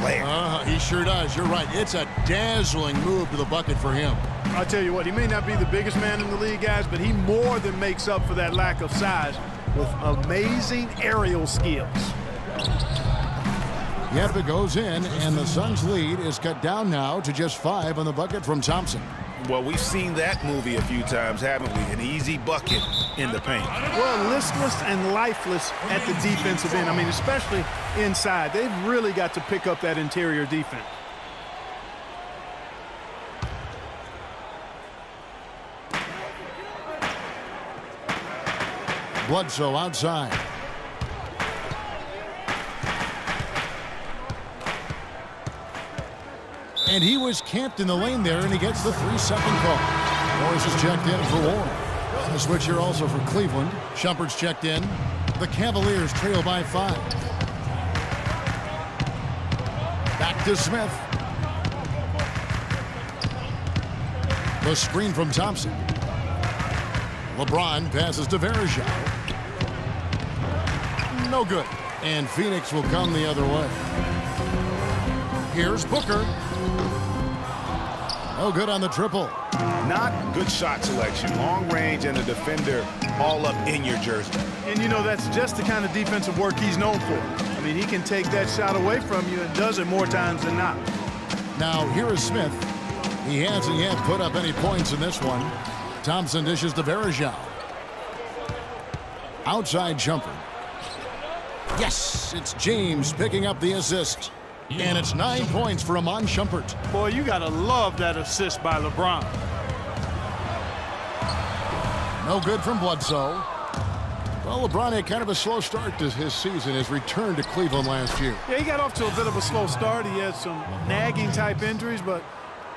flair. He sure does. You're right. It's a dazzling move to the bucket for him. I'll tell you what, he may not be the biggest man in the league, guys, but he more than makes up for that lack of size with amazing aerial skills. Yep, it goes in, and the Suns' lead is cut down now to just 5 on the bucket from Thompson. Well, we've seen that movie a few times, haven't we? An easy bucket in the paint. Well, listless and lifeless at the defensive end. I mean, especially inside. They've really got to pick up that interior defense. Bledsoe outside. And he was camped in the lane there, and he gets the 3-second call. Morris is checked in for Warren. The switch here also for Cleveland. Shumpert's checked in. The Cavaliers trail by 5. Back to Smith. The screen from Thompson. LeBron passes to Verjao. No good. And Phoenix will come the other way. Here's Booker. No good on the triple. Not good shot selection. Long range and a defender all up in your jersey. And, you know, that's just the kind of defensive work he's known for. I mean, he can take that shot away from you and does it more times than not. Now, here is Smith. He hasn't yet put up any points in this one. Thompson dishes to Verjao. Outside Shumpert. Yes, it's James picking up the assist. And it's 9 points for Iman Shumpert. Boy, you got to love that assist by LeBron. No good from Bledsoe. Well, LeBron had kind of a slow start to his season, his return to Cleveland last year. Yeah, he got off to a bit of a slow start. He had some nagging type injuries, but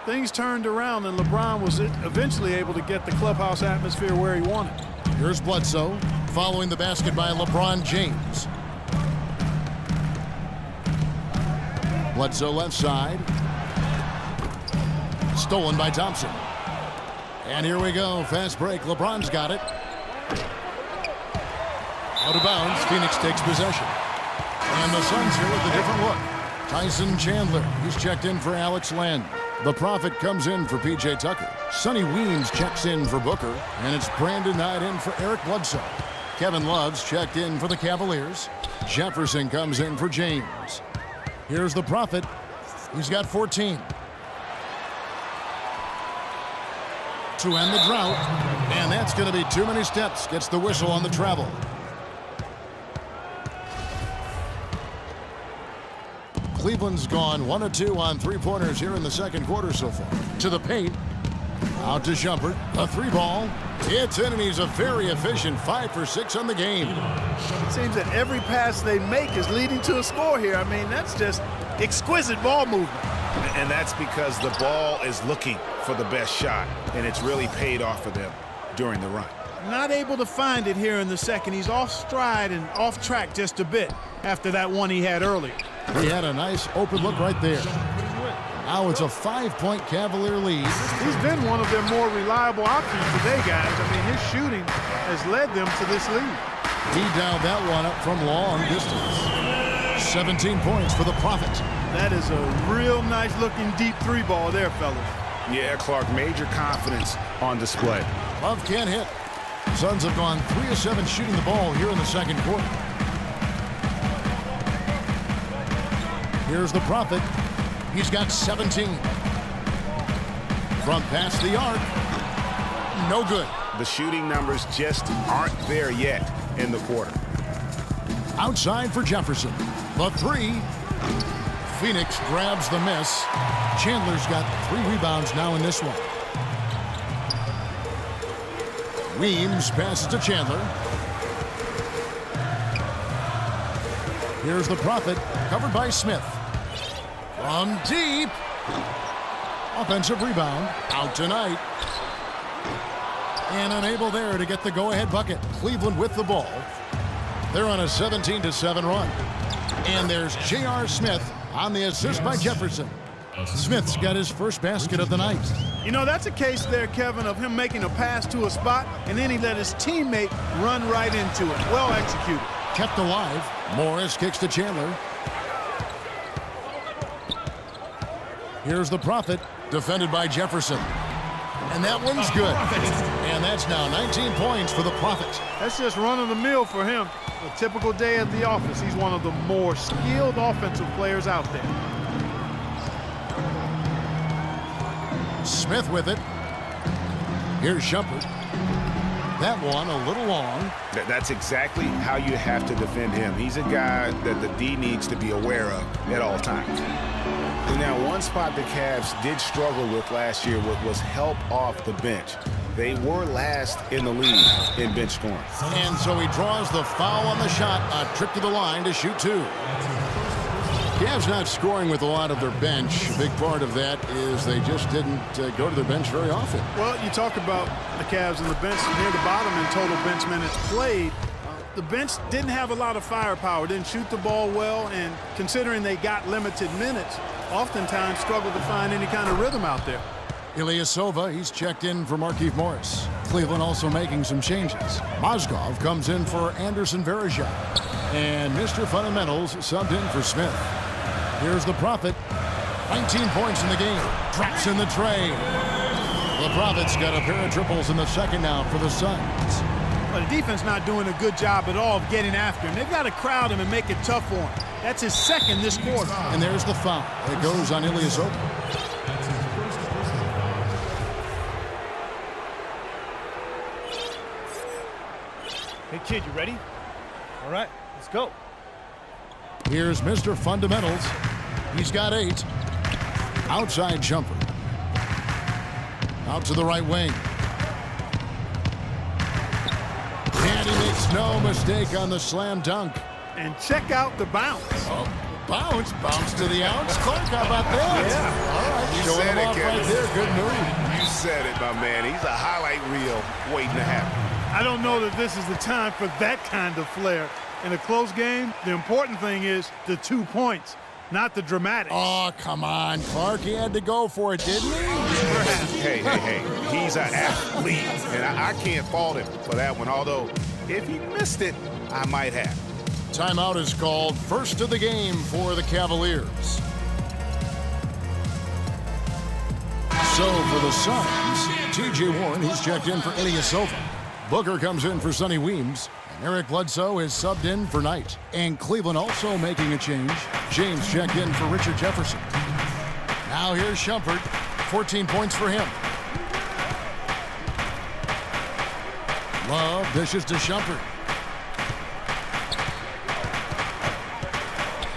things turned around, and LeBron was eventually able to get the clubhouse atmosphere where he wanted. Here's Bledsoe following the basket by LeBron James. Bledsoe left side. Stolen by Thompson. And here we go. Fast break. LeBron's got it. Out of bounds. Phoenix takes possession. And the Suns here with a different look. Tyson Chandler. He's checked in for Alex Len. The Prophet comes in for P.J. Tucker. Sonny Weems checks in for Booker. And it's Brandon Knight in for Eric Bledsoe. Kevin Love's checked in for the Cavaliers. Jefferson comes in for James. Here's the Prophet. He's got 14. To end the drought. And that's going to be too many steps. Gets the whistle on the travel. Cleveland's gone 1 of 2 on three-pointers here in the second quarter so far. To the paint. Out to Shumpert. A 3-ball. It's in, and he's a very efficient 5 for 6 on the game. It seems that every pass they make is leading to a score here. I mean, that's just exquisite ball movement. And that's because the ball is looking for the best shot, and it's really paid off for them during the run. Not able to find it here in the second. He's off stride and off track just a bit after that one he had earlier. He had a nice open look right there. Now it's a 5-point Cavalier lead. He's been one of their more reliable options today, guys. I mean, his shooting has led them to this lead. He dialed that one up from long distance. 17 points for the Prophet. That is a real nice-looking deep 3-ball there, fellas. Yeah, Clark, major confidence on display. Love can't hit. Suns have gone 3 of 7 shooting the ball here in the second quarter. Here's the Prophet. He's got 17. From past the arc. No good. The shooting numbers just aren't there yet in the quarter. Outside for Jefferson. The 3. Phoenix grabs the miss. Chandler's got 3 rebounds now in this one. Weems passes to Chandler. Here's the Prophet, covered by Smith. From deep. Offensive rebound. Out tonight. And unable there to get the go-ahead bucket. Cleveland with the ball. They're on a 17-7 run. And there's J.R. Smith on the assist by Jefferson. Smith's got his first basket of the night. You know, that's a case there, Kevin, of him making a pass to a spot, and then he let his teammate run right into it. Well executed. Kept alive. Morris kicks to Chandler. Here's the Prophet, defended by Jefferson. And that one's good. And that's now 19 points for the Prophet. That's just running the mill for him. A typical day at the office. He's one of the more skilled offensive players out there. Smith with it. Here's Shumpert. That one a little long. That's exactly how you have to defend him. He's a guy that the D needs to be aware of at all times. And now, one spot the Cavs did struggle with last year was help off the bench. They were last in the league in bench scoring. And so he draws the foul on the shot. A trip to the line to shoot two. Cavs not scoring with a lot of their bench. A big part of that is they just didn't go to their bench very often. Well, you talk about the Cavs and the bench near the bottom in total bench minutes played. The bench didn't have a lot of firepower, didn't shoot the ball well, and considering they got limited minutes, oftentimes struggled to find any kind of rhythm out there. Ilyasova, he's checked in for Markieff Morris. Cleveland also making some changes. Mozgov comes in for Anderson Varejao. And Mr. Fundamentals subbed in for Smith. Here's the Prophet. 19 points in the game. Drops in the tray. The Prophet's got a pair of triples in the second now for the Suns. But the defense not doing a good job at all of getting after him. They've got to crowd him and make it tough for him. That's his second this quarter. And there's the foul. It goes on Ilyasova. Hey, kid, you ready? All right, let's go. Here's Mr. Fundamentals. He's got 8. Outside jumper. Out to the right wing. And he makes no mistake on the slam dunk. And check out the bounce. Oh, bounce to the ounce. Clark, how about that? Yeah. All right, You showing said him it, off Kevin. right there. Good move. You said it, my man. He's a highlight reel waiting to happen. I don't know that this is the time for that kind of flair. In a close game, the important thing is the 2 points, not the dramatics. Oh, come on, Clark. He had to go for it, didn't he? Hey. He's an athlete, and I can't fault him for that one. Although, if he missed it, I might have. Timeout is called. First of the game for the Cavaliers. So for the Suns, T.J. Warren, he's checked in for Ilyasova. Booker comes in for Sonny Weems. And Eric Bledsoe is subbed in for Knight. And Cleveland also making a change. James checked in for Richard Jefferson. Now here's Shumpert. 14 points for him. Love dishes to Shumpert.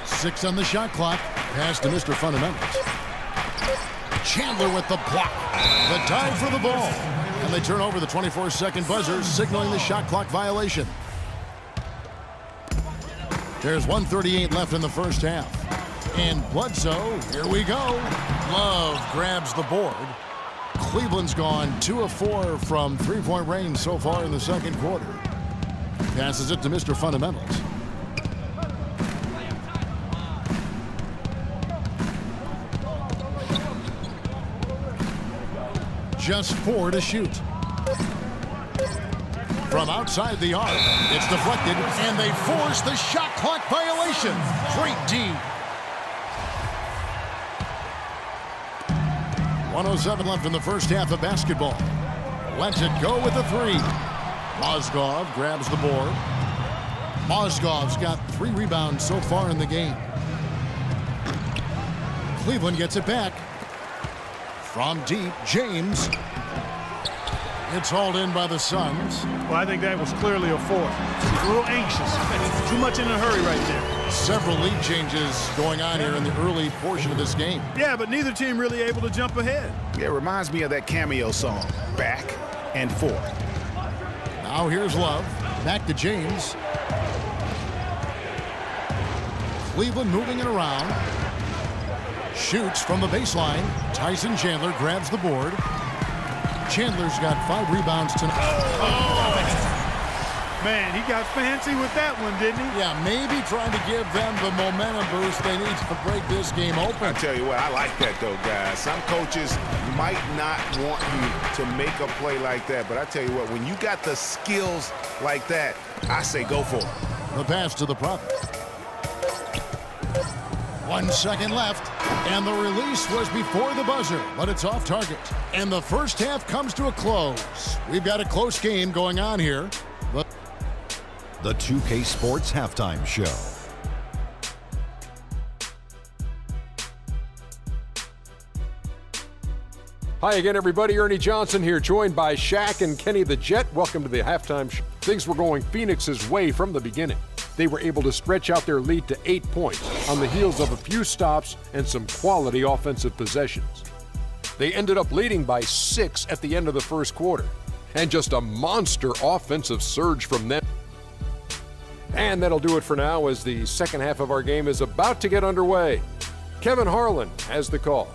6 on the shot clock. Pass to Mr. Fundamentals. Chandler with the block. The dive for the ball. And they turn over the 24-second buzzer, signaling the shot clock violation. There's 1:38 left in the first half. And Bledsoe, here we go. Love grabs the board. Cleveland's gone 2 of 4 from three-point range so far in the second quarter. Passes it to Mr. Fundamentals. Just 4 to shoot. From outside the arc, it's deflected, and they force the shot clock violation. Great D. 1:07 left in the first half of basketball. Lets it go with the 3. Mozgov grabs the board. Mozgov's got 3 rebounds so far in the game. Cleveland gets it back. From deep, James. It's hauled in by the Suns. Well, I think that was clearly a 4. He's a little anxious. Too much in a hurry right there. Several lead changes going on here in the early portion of this game. Yeah, but neither team really able to jump ahead. Yeah, it reminds me of that cameo song, Back and Forth. Now here's Love. Back to James. Cleveland moving it around. Shoots from the baseline. Tyson Chandler grabs the board. Chandler's got 5 rebounds tonight. Man, he got fancy with that one, didn't he? Yeah, maybe trying to give them the momentum boost they need to break this game I open. tell you what, I like that though, guys. Some coaches might not want you to make a play like that, but I tell you what, when you got the skills like that, I say go for it. The pass to the Prophet. 1 second left, and the release was before the buzzer, but it's off target. And the first half comes to a close. We've got a close game going on here. The 2K Sports Halftime Show. Hi again, everybody. Ernie Johnson here, joined by Shaq and Kenny the Jet. Welcome to the halftime show. Things were going Phoenix's way from the beginning. They were able to stretch out their lead to 8 points on the heels of a few stops and some quality offensive possessions. They ended up leading by 6 at the end of the first quarter, and just a monster offensive surge from them. And that'll do it for now, as the second half of our game is about to get underway. Kevin Harlan has the call.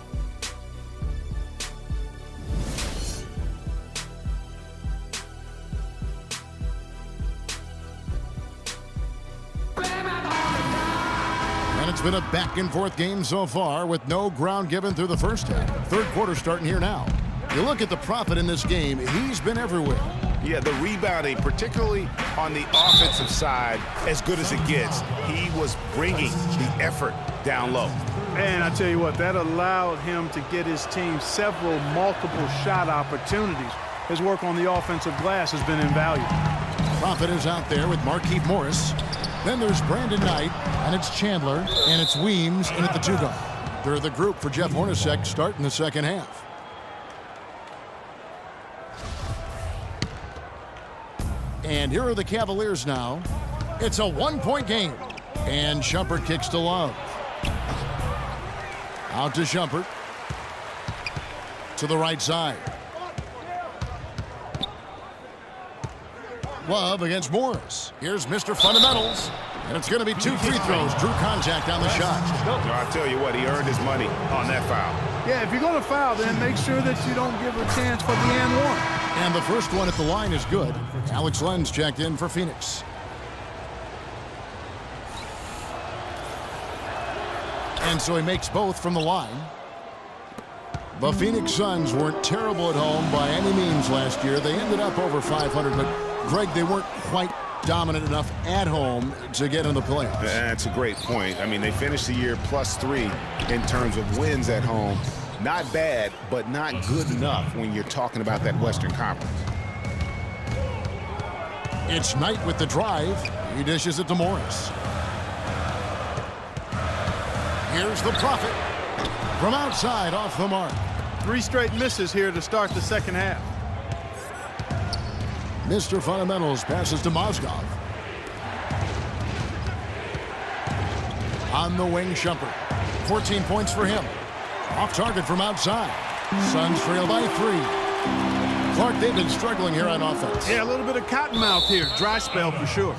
And it's been a back-and-forth game so far with no ground given through the first half. Third quarter starting here now. You look at the Prophet in this game, he's been everywhere. Yeah, the rebounding, particularly on the offensive side, as good as it gets. He was bringing the effort down low. And I tell you what, that allowed him to get his team several multiple shot opportunities. His work on the offensive glass has been invaluable. Prophet is out there with Markieff Morris. Then there's Brandon Knight, and it's Chandler, and it's Weems in at the 2 guard. They're the group for Jeff Hornacek starting the second half. And here are the Cavaliers now. It's a 1-point game. And Shumpert kicks to Love. Out to Shumpert. To the right side. Love against Morris. Here's Mr. Fundamentals. And it's going to be 2 free throws. Drew contact on the shot. I tell you what, he earned his money on that foul. Yeah, if you're going to foul, then make sure that you don't give a chance for the and one. And the first one at the line is good. Alex Len's checked in for Phoenix. And so he makes both from the line. The Phoenix Suns weren't terrible at home by any means last year. They ended up over 500, but Greg, they weren't quite dominant enough at home to get in the playoffs. That's a great point. I mean, they finished the year +3 in terms of wins at home. Not bad, but not good enough when you're talking about that Western Conference. It's Knight with the drive. He dishes it to Morris. Here's the Prophet. From outside, off the mark. 3 straight misses here to start the second half. Mr. Fundamentals passes to Mozgov. On the wing, Shumpert. 14 points for him. Off target from outside. Suns trail by 3. Clark, they've been struggling here on offense. Yeah, a little bit of cottonmouth here. Dry spell for sure.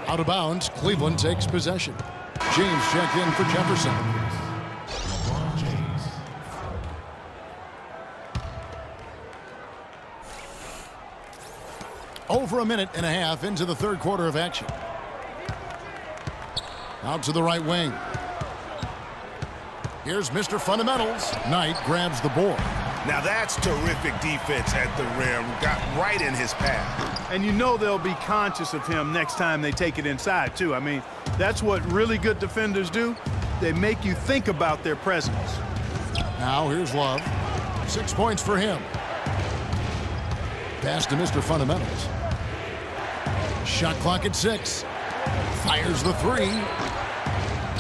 Out of bounds, Cleveland takes possession. James checked in for Jefferson. Over a minute and a half into the third quarter of action. Out to the right wing. Here's Mr. Fundamentals. Knight grabs the board. Now that's terrific defense at the rim. Got right in his path. And you know they'll be conscious of him next time they take it inside, too. I mean, that's what really good defenders do. They make you think about their presence. Now here's Love. 6 points for him. Pass to Mr. Fundamentals. Shot clock at 6. Fires the 3.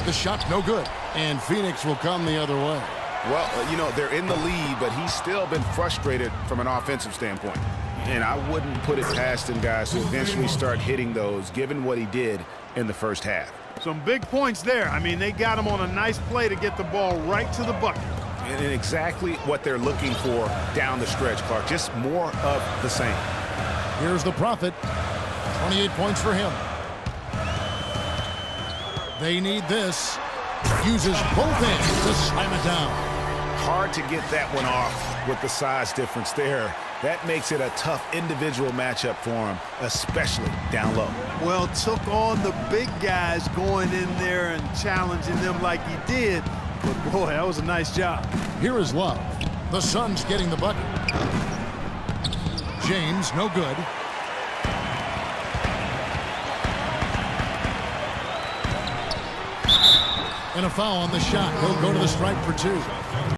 The shot no good. And Phoenix will come the other way. Well, you know, they're in the lead, but he's still been frustrated from an offensive standpoint. And I wouldn't put it past him, guys, to eventually start hitting those, given what he did in the first half. Some big points there. I mean, they got him on a nice play to get the ball right to the bucket. And exactly what they're looking for down the stretch, Clark. Just more of the same. Here's the Prophet. 28 points for him. They need this. Uses both hands to slam it down. Hard to get that one off with the size difference there. That makes it a tough individual matchup for him, especially down low. Well, took on the big guys going in there and challenging them like he did. But, boy, that was a nice job. Here is Love. The Suns getting the bucket. James, no good. And a foul on the shot. He'll go to the stripe for 2.